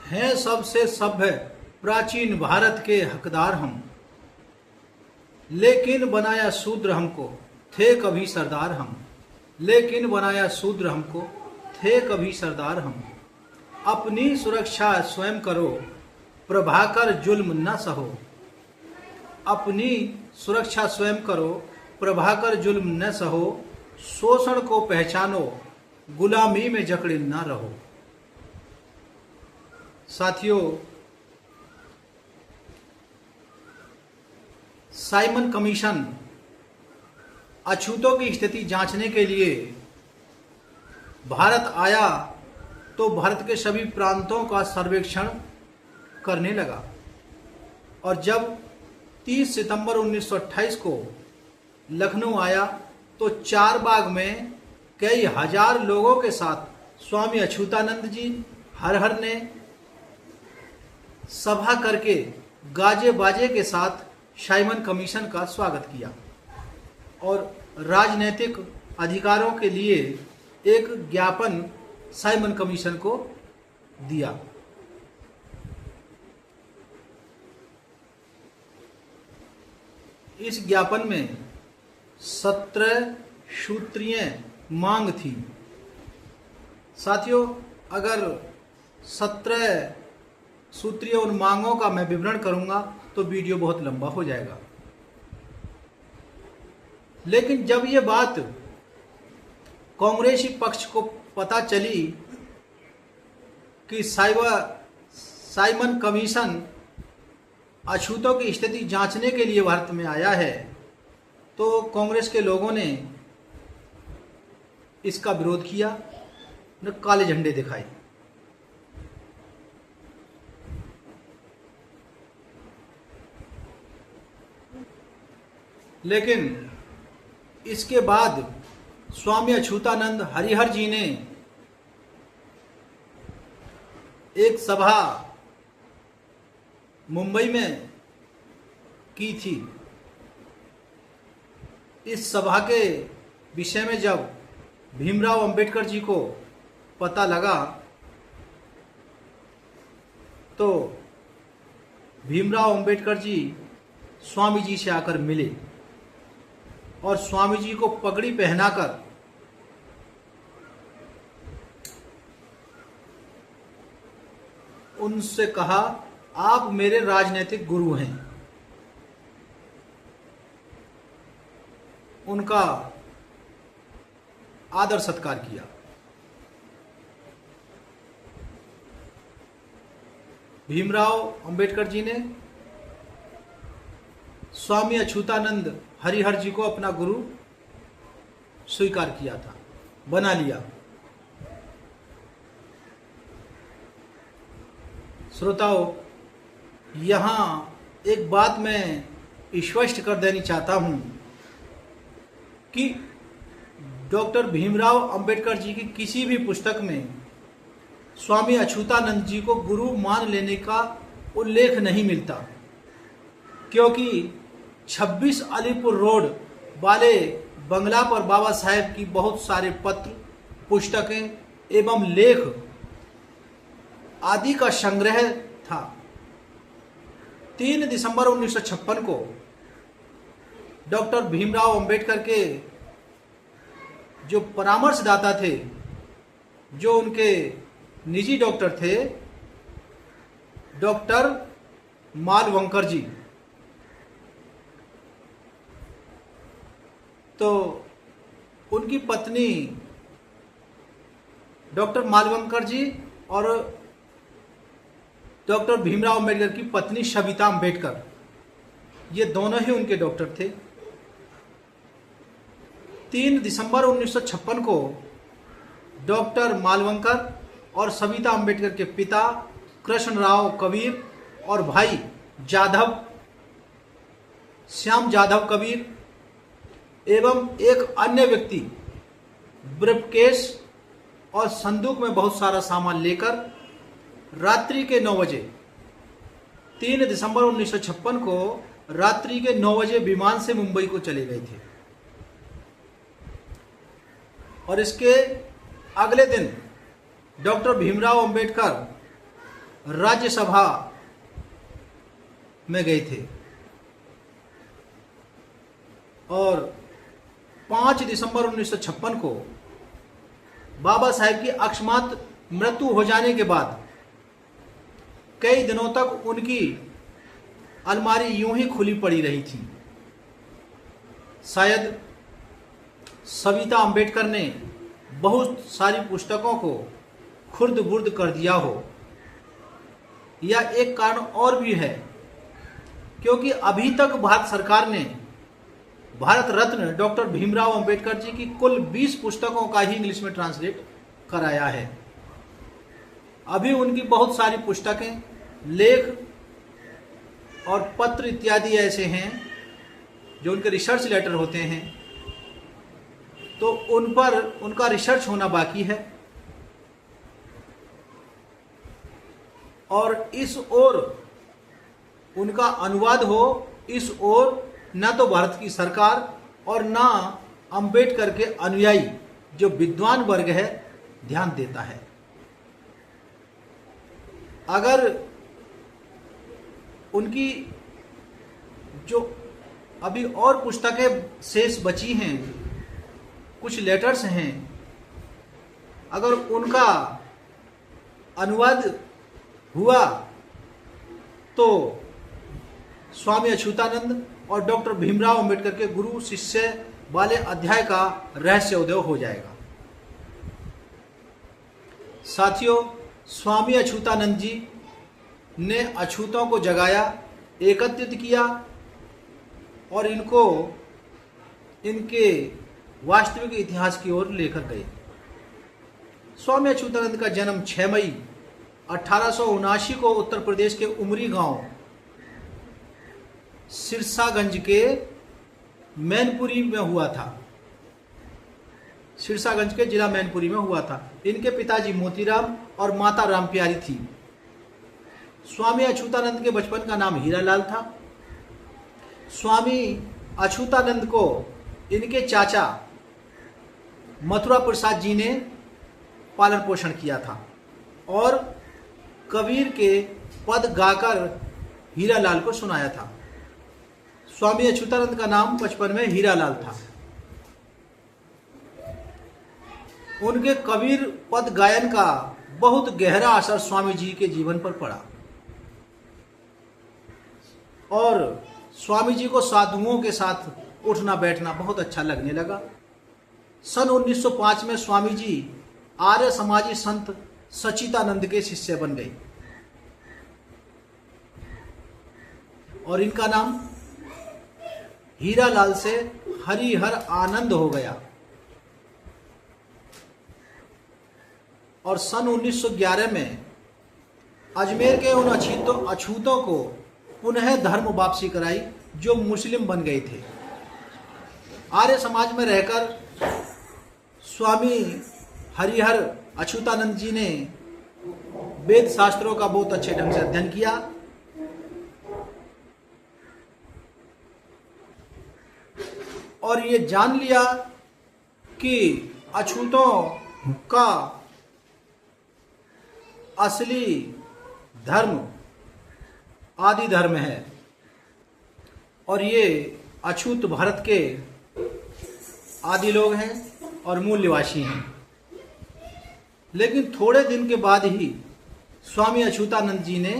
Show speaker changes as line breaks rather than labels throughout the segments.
हैं सबसे सभ्य प्राचीन भारत के हकदार हम, लेकिन बनाया शूद्र हमको थे कभी सरदार हम, लेकिन बनाया शूद्र हमको थे कभी सरदार हम। अपनी सुरक्षा स्वयं करो प्रभाकर जुल्म न सहो, अपनी सुरक्षा स्वयं करो प्रभाकर जुल्म न सहो, शोषण को पहचानो गुलामी में जकड़े न रहो। साथियों, साइमन कमीशन अछूतों की स्थिति जांचने के लिए भारत आया तो भारत के सभी प्रांतों का सर्वेक्षण करने लगा और जब 30 सितंबर 1928 को लखनऊ आया तो चारबाग में कई हजार लोगों के साथ स्वामी अछूतानंद जी हर हर ने सभा करके गाजे बाजे के साथ साइमन कमीशन का स्वागत किया और राजनीतिक अधिकारों के लिए एक ज्ञापन साइमन कमीशन को दिया। इस ज्ञापन में 17 सूत्रीय मांग थी। साथियों, अगर 17 सूत्रीय उन मांगों का मैं विवरण करूंगा तो वीडियो बहुत लंबा हो जाएगा, लेकिन जब ये बात कांग्रेसी पक्ष को पता चली कि साइमन कमीशन अछूतों की स्थिति जांचने के लिए भारत में आया है, तो कांग्रेस के लोगों ने इसका विरोध किया, न काले झंडे दिखाए। लेकिन इसके बाद स्वामी अछूतानंद हरिहर जी ने एक सभा मुंबई में की थी। इस सभा के विषय में जब भीमराव अंबेडकर जी को पता लगा तो भीमराव अंबेडकर जी स्वामी जी से आकर मिले और स्वामी जी को पगड़ी पहनाकर उनसे कहा, आप मेरे राजनीतिक गुरु हैं। उनका आदर सत्कार किया। भीमराव अंबेडकर जी ने स्वामी अछूतानंद हरिहर जी को अपना गुरु स्वीकार किया था, बना लिया। श्रोताओं, यहाँ एक बात मैं स्पष्ट कर देनी चाहता हूँ कि डॉक्टर भीमराव अंबेडकर जी की किसी भी पुस्तक में स्वामी अछूतानंद जी को गुरु मान लेने का उल्लेख नहीं मिलता, क्योंकि 26 अलीपुर रोड वाले बंगला पर बाबा साहेब की बहुत सारे पत्र, पुस्तकें एवं लेख आदि का संग्रह था। 3 दिसंबर 1956 को डॉक्टर भीमराव अंबेडकर के जो परामर्शदाता थे, जो उनके निजी डॉक्टर थे, डॉक्टर मालवंकर जी, तो उनकी पत्नी डॉक्टर मालवंकर जी और डॉक्टर भीमराव अंबेडकर की पत्नी सविता अंबेडकर, ये दोनों ही उनके डॉक्टर थे। 3 दिसंबर 1956 को डॉक्टर मालवंकर और सविता अंबेडकर के पिता कृष्णराव कबीर और भाई जाधव श्याम जाधव कबीर एवं एक अन्य व्यक्ति ब्रीफकेस और संदूक में बहुत सारा सामान लेकर रात्रि के 9 बजे 3 दिसंबर 1956 को रात्रि के 9 बजे विमान से मुंबई को चले गए थे और इसके अगले दिन डॉक्टर भीमराव अंबेडकर राज्यसभा में गए थे और 5 दिसंबर 1956 को बाबा साहेब की अकस्मात मृत्यु हो जाने के बाद कई दिनों तक उनकी अलमारी यूं ही खुली पड़ी रही थी। शायद सविता अंबेडकर ने बहुत सारी पुस्तकों को खुर्द बुर्द कर दिया हो, या एक कारण और भी है, क्योंकि अभी तक भारत सरकार ने भारत रत्न डॉक्टर भीमराव अंबेडकर जी की कुल 20 पुस्तकों का ही इंग्लिश में ट्रांसलेट कराया है। अभी उनकी बहुत सारी पुस्तकें, लेख और पत्र इत्यादि ऐसे हैं जो उनके रिसर्च लेटर होते हैं, तो उन पर उनका रिसर्च होना बाकी है। और इस ओर उनका अनुवाद हो, इस ओर न तो भारत की सरकार और न अंबेडकर के अनुयायी जो विद्वान वर्ग है ध्यान देता है। अगर उनकी जो अभी और पुस्तकें शेष बची हैं, कुछ लेटर्स हैं, अगर उनका अनुवाद हुआ तो स्वामी अच्युतानंद और डॉक्टर भीमराव अंबेडकर के गुरु शिष्य वाले अध्याय का रहस्य उदय हो जाएगा। साथियों, स्वामी अच्युतानंद जी ने अछूतों को जगाया, एकत्रित किया और इनको इनके वास्तविक इतिहास की ओर लेकर गए। स्वामी अच्युतानंद का जन्म 6 मई 1879 को उत्तर प्रदेश के उमरी गांव सिरसागंज के मैनपुरी में हुआ था। सिरसागंज के जिला मैनपुरी में हुआ था। इनके पिताजी मोतीराम और माता राम प्यारी थी। स्वामी अच्युतानंद के बचपन का नाम हीरालाल था। स्वामी अच्युतानंद को इनके चाचा मथुरा प्रसाद जी ने पालन पोषण किया था और कबीर के पद गाकर हीरालाल को सुनाया था। स्वामी अच्युतानंद का नाम बचपन में हीरालाल था। उनके कबीर पद गायन का बहुत गहरा असर स्वामी जी के जीवन पर पड़ा और स्वामी जी को साधुओं के साथ उठना बैठना बहुत अच्छा लगने लगा। सन 1905 में स्वामी जी आर्य समाजी संत सच्चिदानंद के शिष्य बन गए और इनका नाम हीरालाल से हरिहर आनंद हो गया। और सन 1911 में अजमेर के उन अछूतों को पुनः धर्म वापसी कराई जो मुस्लिम बन गए थे। आर्य समाज में रहकर स्वामी हरिहर अच्युतानंद जी ने वेद शास्त्रों का बहुत अच्छे ढंग से अध्ययन किया और ये जान लिया कि अछूतों का असली धर्म आदि धर्म है और ये अछूत भारत के आदि लोग हैं और मूल निवासी हैं। लेकिन थोड़े दिन के बाद ही स्वामी अच्युतानंद जी ने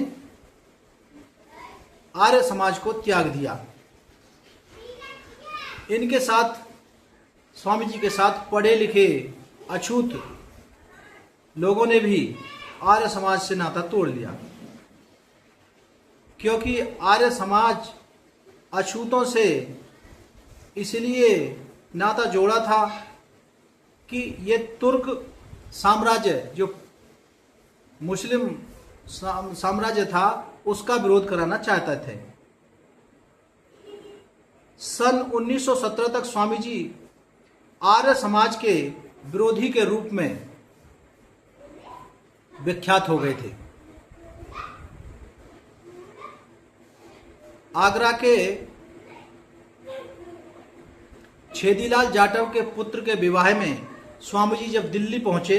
आर्य समाज को त्याग दिया। इनके साथ, स्वामी जी के साथ पढ़े लिखे अछूत लोगों ने भी आर्य समाज से नाता तोड़ लिया, क्योंकि आर्य समाज अछूतों से इसलिए नाता जोड़ा था कि ये तुर्क साम्राज्य, जो मुस्लिम साम्राज्य था, उसका विरोध कराना चाहते थे। सन 1917 तक स्वामी जी आर्य समाज के विरोधी के रूप में विख्यात हो गए थे। आगरा के छेदीलाल जाटव के पुत्र के विवाह में स्वामी जी जब दिल्ली पहुंचे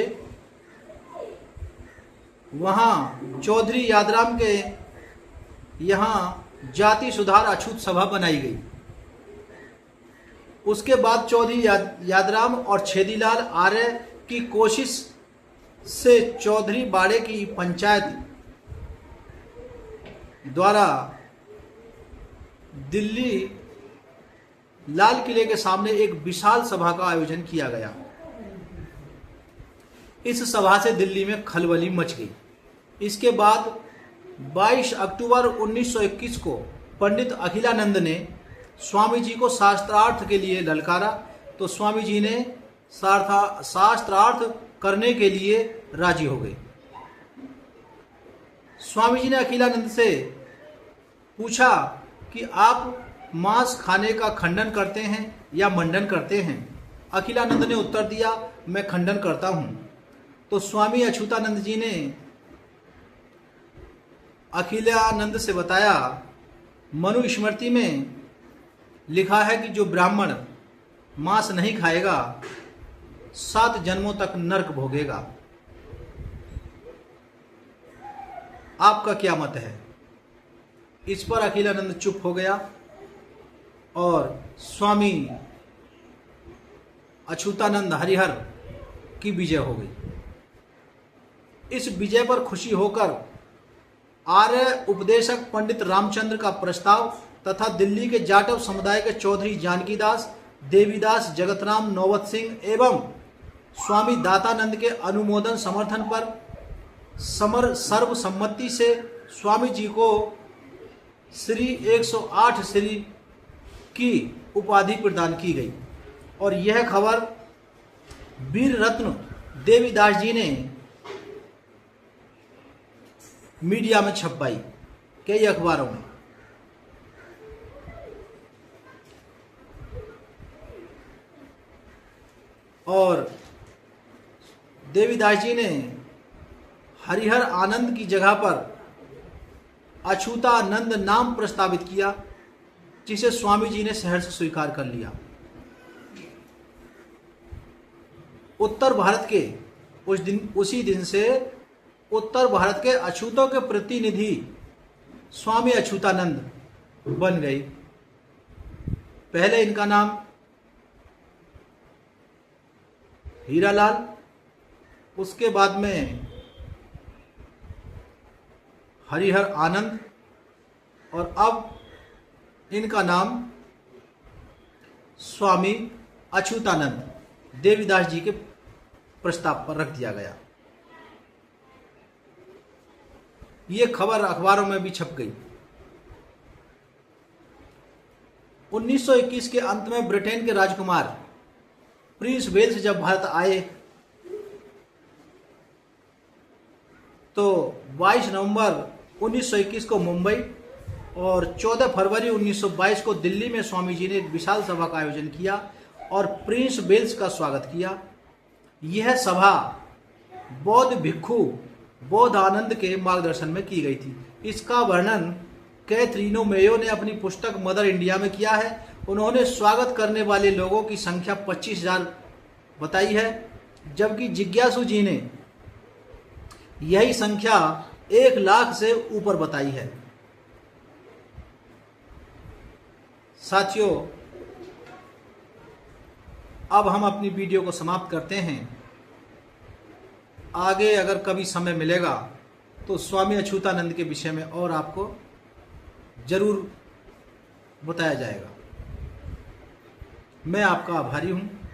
वहाँ चौधरी यादराम के यहाँ जाति सुधार अछूत सभा बनाई गई। उसके बाद चौधरी यादराम और छेदीलाल आर्य की कोशिश से चौधरी बाड़े की पंचायत द्वारा दिल्ली लाल किले के सामने एक विशाल सभा का आयोजन किया गया। इस सभा से दिल्ली में खलबली मच गई। इसके बाद 22 अक्टूबर 1921 को पंडित अखिलानंद ने स्वामी जी को शास्त्रार्थ के लिए ललकारा, तो स्वामी जी ने शास्त्रार्थ करने के लिए राजी हो गए। स्वामी जी ने अखिलानंद से पूछा कि आप मांस खाने का खंडन करते हैं या मंडन करते हैं। अखिलानंद ने उत्तर दिया, मैं खंडन करता हूं। तो स्वामी अछूतानंद जी ने अखिलानंद से बताया, मनु स्मृति में लिखा है कि जो ब्राह्मण मांस नहीं खाएगा 7 जन्मों तक नरक भोगेगा। आपका क्या मत है? इस पर अखिलानंद चुप हो गया और स्वामी अछूतानंद हरिहर की विजय हो गई। इस विजय पर खुशी होकर आर्य उपदेशक पंडित रामचंद्र का प्रस्ताव तथा दिल्ली के जाटव समुदाय के चौधरी जानकीदास, देवीदास, जगतराम, नौबत सिंह एवं स्वामी दातानंद के अनुमोदन समर्थन पर सर्वसम्मति से स्वामी जी को श्री 108 श्री की उपाधि प्रदान की गई। और यह खबर वीर रत्न देवीदास जी ने मीडिया में छपवाई, कई अखबारों में। और देवीदास जी ने हरिहर आनंद की जगह पर अछूतानंद नाम प्रस्तावित किया, जिसे स्वामी जी ने सहर्ष स्वीकार कर लिया। उत्तर भारत के उसी दिन से उत्तर भारत के अछूतों के प्रतिनिधि स्वामी अछूतानंद बन गए। पहले इनका नाम हीरालाल, उसके बाद में हरिहर आनंद और अब इनका नाम स्वामी अछूतानंद देवीदास जी के प्रस्ताव पर रख दिया गया। ये खबर अखबारों में भी छप गई। 1921 के अंत में ब्रिटेन के राजकुमार प्रिंस वेल्स जब भारत आए तो 22 नवंबर 1921 को मुंबई और 14 फरवरी 1922 को दिल्ली में स्वामी जी ने एक विशाल सभा का आयोजन किया और प्रिंस वेल्स का स्वागत किया। यह सभा बौद्ध भिक्षु बौद्ध आनंद के मार्गदर्शन में की गई थी। इसका वर्णन कैथरीनो मेयो ने अपनी पुस्तक मदर इंडिया में किया है। उन्होंने स्वागत करने वाले लोगों की संख्या 25,000 बताई है, जबकि जिज्ञासु जी ने यही संख्या 1 लाख से ऊपर बताई है। साथियों, अब हम अपनी वीडियो को समाप्त करते हैं। आगे अगर कभी समय मिलेगा तो स्वामी अछूतानंद के विषय में और आपको जरूर बताया जाएगा। मैं आपका आभारी हूँ।